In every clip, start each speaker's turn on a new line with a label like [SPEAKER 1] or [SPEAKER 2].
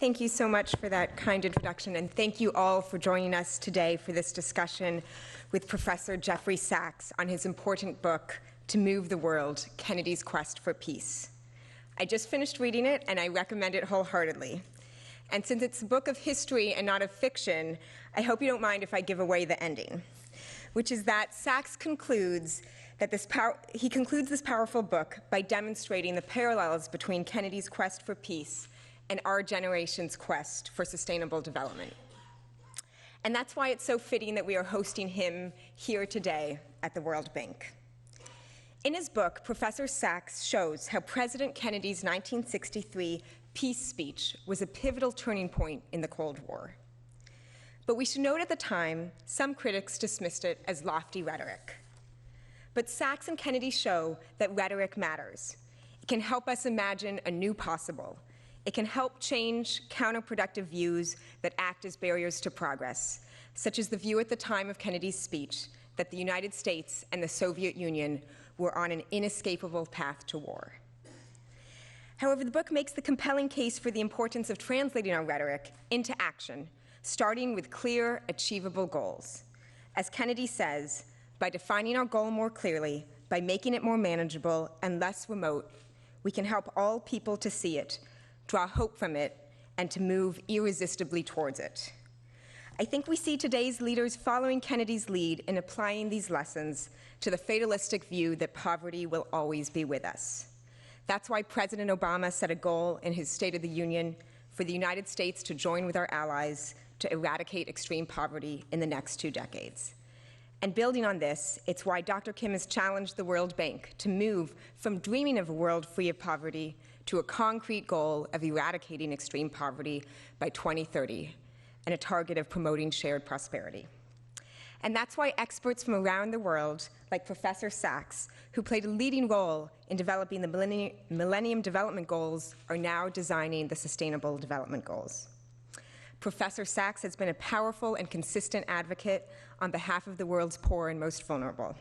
[SPEAKER 1] Thank you so much for that kind introduction, and thank you all for joining us today for this discussion with Professor Jeffrey Sachs on his important book, To Move the World, Kennedy's Quest for Peace. I just finished reading it, and I recommend it wholeheartedly. And since it's a book of history and not of fiction, I hope you don't mind if I give away the ending, which is that Sachs concludes that this powerful book by demonstrating the parallels between Kennedy's quest for peace and our generation's quest for sustainable development. And that's why it's so fitting that we are hosting him here today at the World Bank. In his book, Professor Sachs shows how President Kennedy's 1963 peace speech was a pivotal turning point in the Cold War. But we should note at the time, some critics dismissed it as lofty rhetoric. But Sachs and Kennedy show that rhetoric matters. It can help us imagine a new possible. It can help change counterproductive views that act as barriers to progress, such as the view at the time of Kennedy's speech that the United States and the Soviet Union were on an inescapable path to war. However, the book makes the compelling case for the importance of translating our rhetoric into action, starting with clear, achievable goals. As Kennedy says, by defining our goal more clearly, by making it more manageable and less remote, we can help all people to see it, draw hope from it, and to move irresistibly towards it. I think we see today's leaders following Kennedy's lead in applying these lessons to the fatalistic view that poverty will always be with us. That's why President Obama set a goal in his State of the Union for the United States to join with our allies to eradicate extreme poverty in the next 2 decades. And building on this, it's why Dr. Kim has challenged the World Bank to move from dreaming of a world free of poverty to a concrete goal of eradicating extreme poverty by 2030 and a target of promoting shared prosperity. And that's why experts from around the world, like Professor Sachs, who played a leading role in developing the Millennium Development Goals, are now designing the Sustainable Development Goals. Professor Sachs has been a powerful and consistent advocate on behalf of the world's poor and most vulnerable.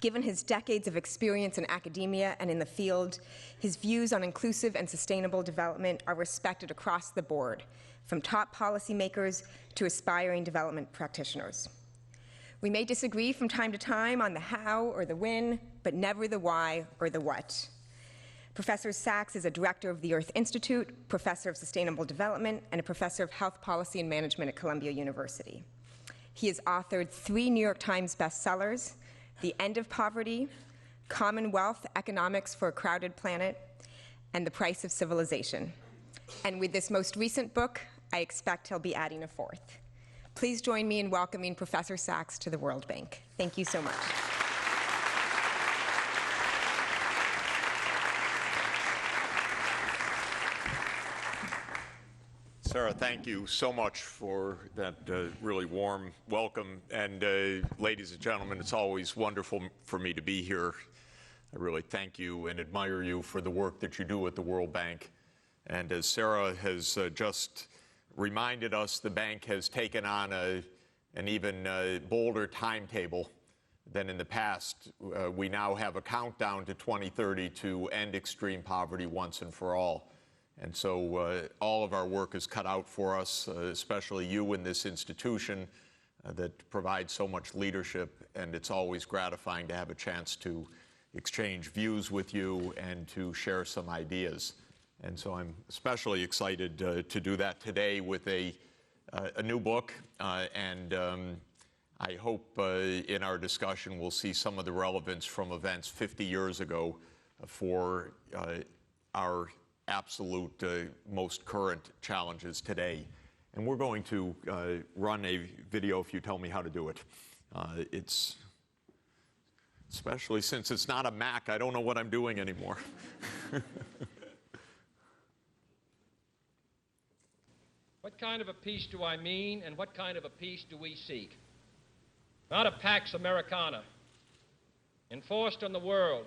[SPEAKER 1] Given his decades of experience in academia and in the field, his views on inclusive and sustainable development are respected across the board, from top policymakers to aspiring development practitioners. We may disagree from time to time on the how or the when, but never the why or the what. Professor Sachs is a director of the Earth Institute, professor of sustainable development, and a professor of health policy and management at Columbia University. He has authored 3 New York Times bestsellers, The End of Poverty, Commonwealth Economics for a Crowded Planet, and The Price of Civilization. And with this most recent book, I expect he'll be adding a 4th. Please join me in welcoming Professor Sachs to the World Bank. Thank you so much.
[SPEAKER 2] Sarah, thank you so much for that really warm welcome. And ladies and gentlemen, it's always wonderful for me to be here. I really thank you and admire you for the work that you do at the World Bank. And as Sarah has just reminded us, the bank has taken on an even bolder timetable than in the past. We now have a countdown to 2030 to end extreme poverty once and for all. And so all of our work is cut out for us, especially you in this institution that provides so much leadership. And it's always gratifying to have a chance to exchange views with you and to share some ideas. And so I'm especially excited to do that today with a new book. I hope in our discussion we'll see some of the relevance from events 50 years ago for our absolute most current challenges today. And we're going to run a video if you tell me how to do it. It's especially since it's not a Mac, I don't know what I'm doing anymore.
[SPEAKER 3] What kind of a peace do I mean, and what kind of a peace do we seek? Not a Pax Americana, enforced on the world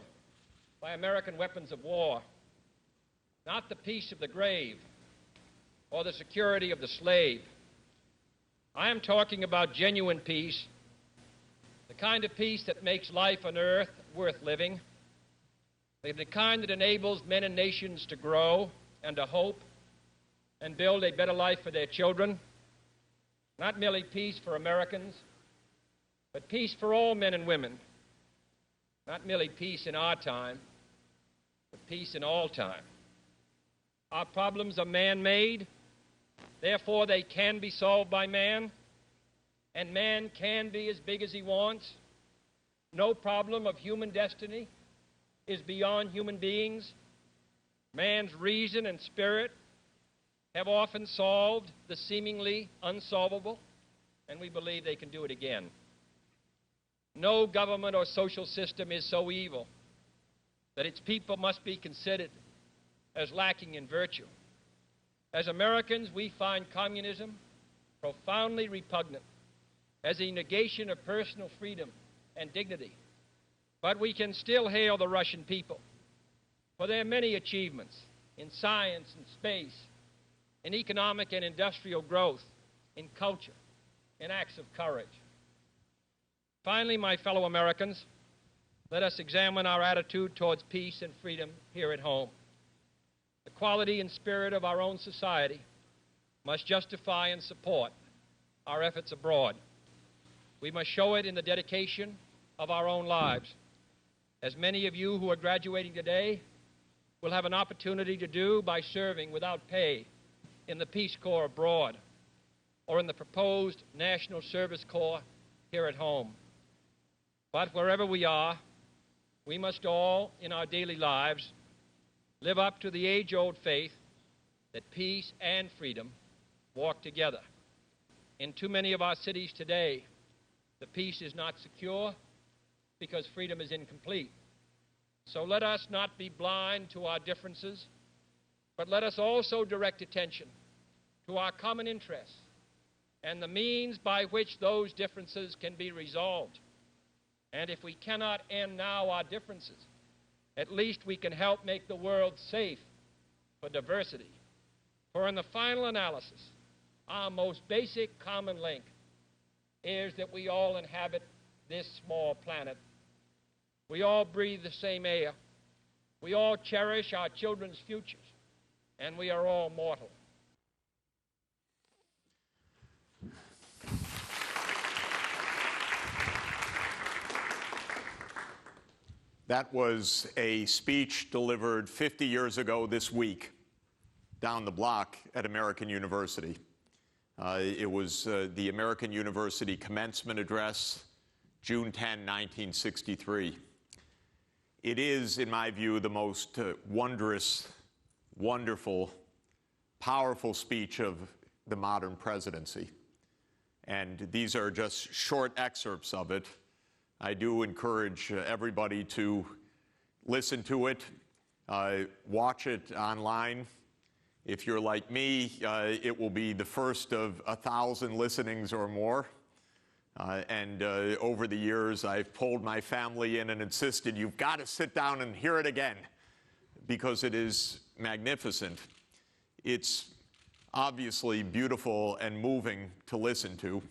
[SPEAKER 3] by American weapons of war. Not the peace of the grave or the security of the slave. I am talking about genuine peace, the kind of peace that makes life on earth worth living, the kind that enables men and nations to grow and to hope, and build a better life for their children. Not merely peace for Americans, but peace for all men and women. Not merely peace in our time, but peace in all time. Our problems are man-made, therefore they can be solved by man, and man can be as big as he wants. No problem of human destiny is beyond human beings. Man's reason and spirit have often solved the seemingly unsolvable, and we believe they can do it again. No government or social system is so evil that its people must be considered as lacking in virtue. As Americans, we find communism profoundly repugnant as a negation of personal freedom and dignity. But we can still hail the Russian people for their many achievements in science and space, in economic and industrial growth, in culture, in acts of courage. Finally, my fellow Americans, let us examine our attitude towards peace and freedom here at home. The quality and spirit of our own society must justify and support our efforts abroad. We must show it in the dedication of our own lives. As many of you who are graduating today will have an opportunity to do by serving without pay in the Peace Corps abroad or in the proposed National Service Corps here at home. But wherever we are, we must all, in our daily lives, live up to the age-old faith that peace and freedom walk together. In too many of our cities today, the peace is not secure because freedom is incomplete. So let us not be blind to our differences, but let us also direct attention to our common interests and the means by which those differences can be resolved. And if we cannot end now our differences, at least we can help make the world safe for diversity. For in the final analysis, our most basic common link is that we all inhabit this small planet. We all breathe the same air. We all cherish our children's futures, and we are all mortal.
[SPEAKER 2] That was a speech delivered 50 years ago this week down the block at American University. It was the American University commencement address, June 10, 1963. It is, in my view, the most wondrous, wonderful, powerful speech of the modern presidency. And these are just short excerpts of it. I do encourage everybody to listen to it, watch it online. If you're like me, it will be the first of 1,000 listenings or more. And over the years, I've pulled my family in and insisted, you've got to sit down and hear it again, because it is magnificent. It's obviously beautiful and moving to listen to.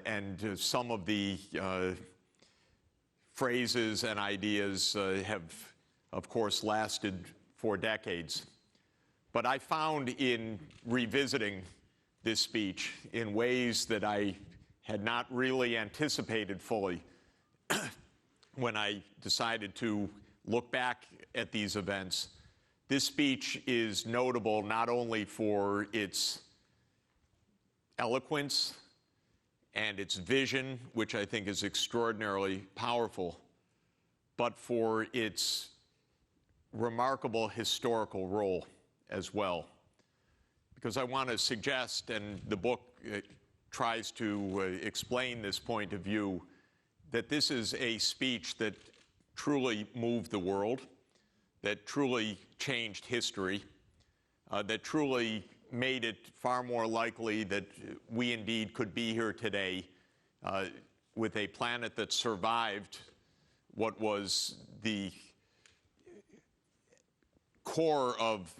[SPEAKER 2] And some of the phrases and ideas have, of course, lasted for decades. But I found in revisiting this speech in ways that I had not really anticipated fully when I decided to look back at these events. This speech is notable not only for its eloquence and its vision, which I think is extraordinarily powerful, but for its remarkable historical role as well. Because I want to suggest, and the book tries to explain this point of view, that this is a speech that truly moved the world, that truly changed history, that truly made it far more likely that we indeed could be here today with a planet that survived what was the core of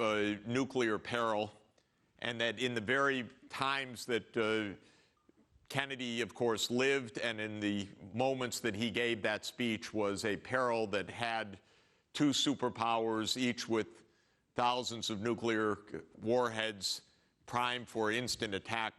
[SPEAKER 2] nuclear peril, and that in the very times that Kennedy, of course, lived, and in the moments that he gave that speech, was a peril that had two superpowers, each with thousands of nuclear warheads primed for instant attack